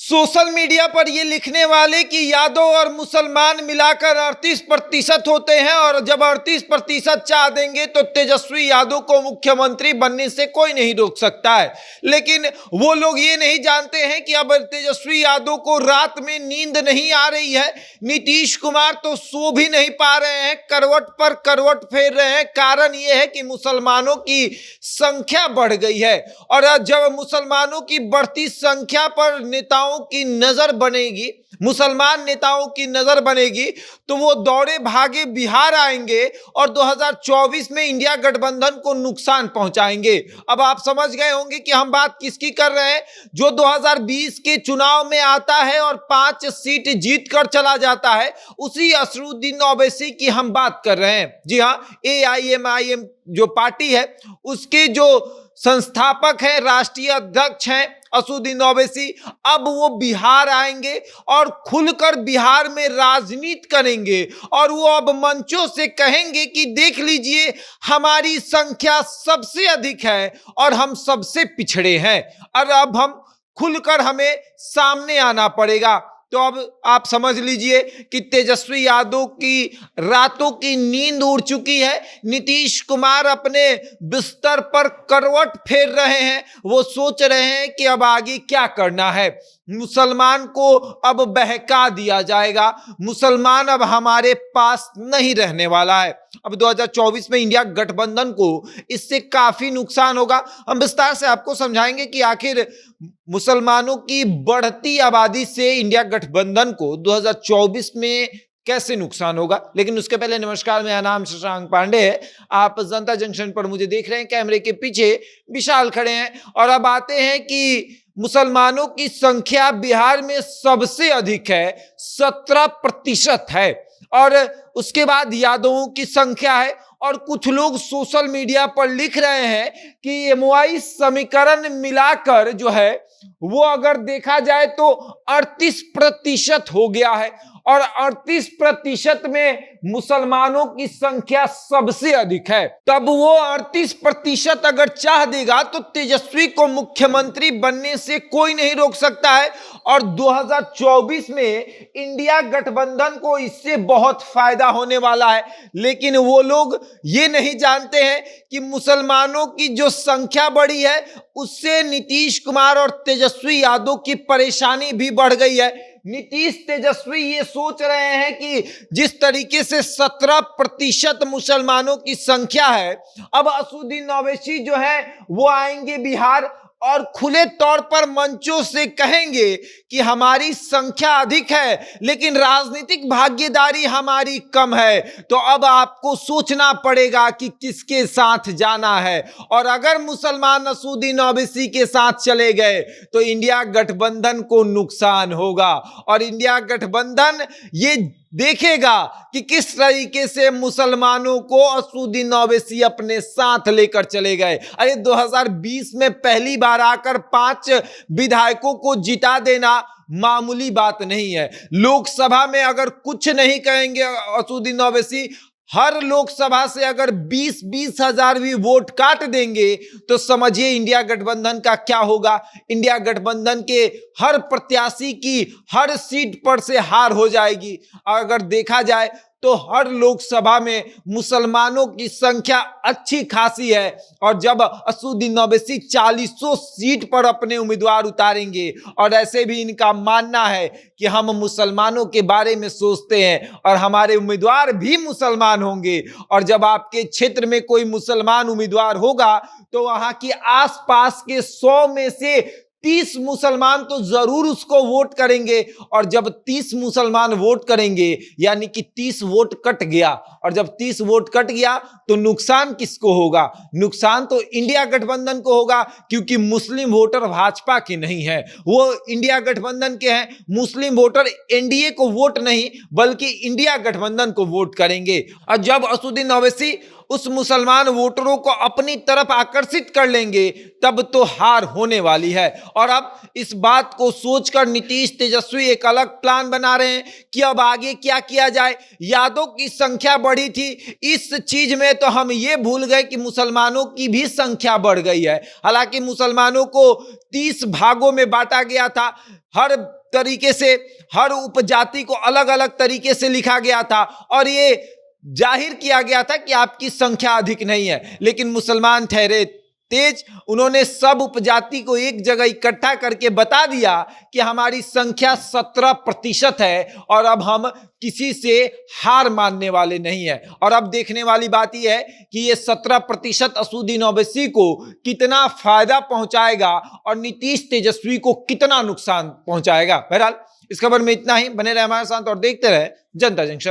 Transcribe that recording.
Social media पर ये लिखने वाले कि यादव और मुसलमान मिलाकर 38% होते हैं और जब 38% चाह देंगे तो तेजस्वी यादव को मुख्यमंत्री बनने से कोई नहीं रोक सकता है। लेकिन वो लोग ये नहीं जानते हैं कि अब तेजस्वी यादव को रात में नींद नहीं आ रही है। नीतीश कुमार तो सो भी नहीं पा रहे हैं, करवट पर करवट फेर रहे हैं। कारण ये है कि मुसलमानों की संख्या बढ़ गई है और जब मुसलमानों की बढ़ती संख्या पर नेताओं की नजर बनेगी, मुसलमान नेताओं की नजर बनेगी, तो वो दौड़े भागे बिहार आएंगे और 2024 में इंडिया गठबंधन को नुकसान पहुंचाएंगे। अब आप समझ गए होंगे कि हम बात किसकी कर रहे हैं। जो 2020 के चुनाव में आता है और 5 सीट जीत कर चला जाता है, उसी असदुद्दीन ओवैसी की हम बात कर रहे हैं। जी हां, AIMIM जो पार्टी है उसके जो संस्थापक है, राष्ट्रीय अध्यक्ष हैं असदुद्दीन ओवैसी, अब वो बिहार आएंगे और खुलकर बिहार में राजनीति करेंगे और वो अब मंचों से कहेंगे कि देख लीजिए हमारी संख्या सबसे अधिक है और हम सबसे पिछड़े हैं और अब हम खुलकर हमें सामने आना पड़ेगा। तो अब आप समझ लीजिए कि तेजस्वी यादव की रातों की नींद उड़ चुकी है। नीतीश कुमार अपने बिस्तर पर करवट फेर रहे हैं, वो सोच रहे हैं कि अब आगे क्या करना है। मुसलमान को अब बहका दिया जाएगा, मुसलमान अब हमारे पास नहीं रहने वाला है। अब 2024 में इंडिया गठबंधन को इससे काफी नुकसान होगा। हम विस्तार से आपको समझाएंगे कि आखिर मुसलमानों की बढ़ती आबादी से इंडिया गठबंधन को 2024 में कैसे नुकसान होगा। लेकिन उसके पहले नमस्कार, मेरा नाम शशांक पांडे है। आप जनता जंक्शन पर मुझे देख रहे हैं, कैमरे के पीछे विशाल खड़े हैं। और अब आते हैं कि मुसलमानों की संख्या बिहार में सबसे अधिक है, 17% है और उसके बाद यादवों की संख्या है। और कुछ लोग सोशल मीडिया पर लिख रहे हैं कि MY समीकरण मिलाकर जो है वो अगर देखा जाए तो 38% हो गया है और 38% में मुसलमानों की संख्या सबसे अधिक है। तब वो 38% अगर चाह देगा तो तेजस्वी को मुख्यमंत्री बनने से कोई नहीं रोक सकता है और 2024 में इंडिया गठबंधन को इससे बहुत फायदा होने वाला है। लेकिन वो लोग ये नहीं जानते हैं कि मुसलमानों की जो संख्या बढ़ी है उससे नीतीश कुमार और तेजस्वी यादव की परेशानी भी बढ़ गई है। नीतीश तेजस्वी ये सोच रहे हैं कि जिस तरीके से 17% मुसलमानों की संख्या है, अब असदुद्दीन ओवैसी जो है वो आएंगे बिहार और खुले तौर पर मंचों से कहेंगे कि हमारी संख्या अधिक है लेकिन राजनीतिक भागीदारी हमारी कम है। तो अब आपको सोचना पड़ेगा कि किसके साथ जाना है। और अगर मुसलमान असदुद्दीन ओवैसी के साथ चले गए तो इंडिया गठबंधन को नुकसान होगा और इंडिया गठबंधन ये देखेगा कि किस तरीके से मुसलमानों को असदुद्दीन ओवैसी अपने साथ लेकर चले गए। अरे 2020 में पहली बार आकर 5 विधायकों को जिता देना मामूली बात नहीं है। लोकसभा में अगर कुछ नहीं कहेंगे असदुद्दीन ओवैसी, हर लोकसभा से अगर 20-20 हजार भी वोट काट देंगे तो समझिए इंडिया गठबंधन का क्या होगा। इंडिया गठबंधन के हर प्रत्याशी की हर सीट पर से हार हो जाएगी। अगर देखा जाए तो हर लोकसभा में मुसलमानों की संख्या अच्छी खासी है और जब असदुद्दीन ओवैसी 40 सीट पर अपने उम्मीदवार उतारेंगे और ऐसे भी इनका मानना है कि हम मुसलमानों के बारे में सोचते हैं और हमारे उम्मीदवार भी मुसलमान होंगे और जब आपके क्षेत्र में कोई मुसलमान उम्मीदवार होगा तो वहां की आसपास के 100 में से 30 मुसलमान तो जरूर उसको वोट करेंगे और जब 30 मुसलमान वोट करेंगे यानी कि 30 वोट कट गया और जब 30 वोट कट गया तो नुकसान किसको होगा? नुकसान तो इंडिया गठबंधन को होगा क्योंकि मुस्लिम वोटर भाजपा के नहीं है, वो इंडिया गठबंधन के हैं। मुस्लिम वोटर NDA को वोट नहीं बल्कि इंडिया गठबंधन को वोट करेंगे और जब असदुद्दीन ओवैसी उस मुसलमान वोटरों को अपनी तरफ आकर्षित कर लेंगे तब तो हार होने वाली है। और अब इस बात को सोचकर नीतीश तेजस्वी एक अलग प्लान बना रहे हैं कि अब आगे क्या किया जाए। यादव की संख्या बढ़ी थी, इस चीज में तो हम ये भूल गए कि मुसलमानों की भी संख्या बढ़ गई है। हालांकि मुसलमानों को 30 भागों में बांटा गया था, हर तरीके से हर उपजाति को अलग अलग तरीके से लिखा गया था और ये जाहिर किया गया था कि आपकी संख्या अधिक नहीं है। लेकिन मुसलमान ठहरे तेज, उन्होंने सब उपजाति को एक जगह इकट्ठा करके बता दिया कि हमारी संख्या 17% है और अब हम किसी से हार मानने वाले नहीं है। और अब देखने वाली बात यह है कि ये 17% असदुद्दीन ओवैसी को कितना फायदा पहुंचाएगा और नीतीश तेजस्वी को कितना नुकसान पहुंचाएगा। बहरहाल इस खबर में इतना ही। बने रहे हमारे साथ और देखते रहे जनता जंक्शन।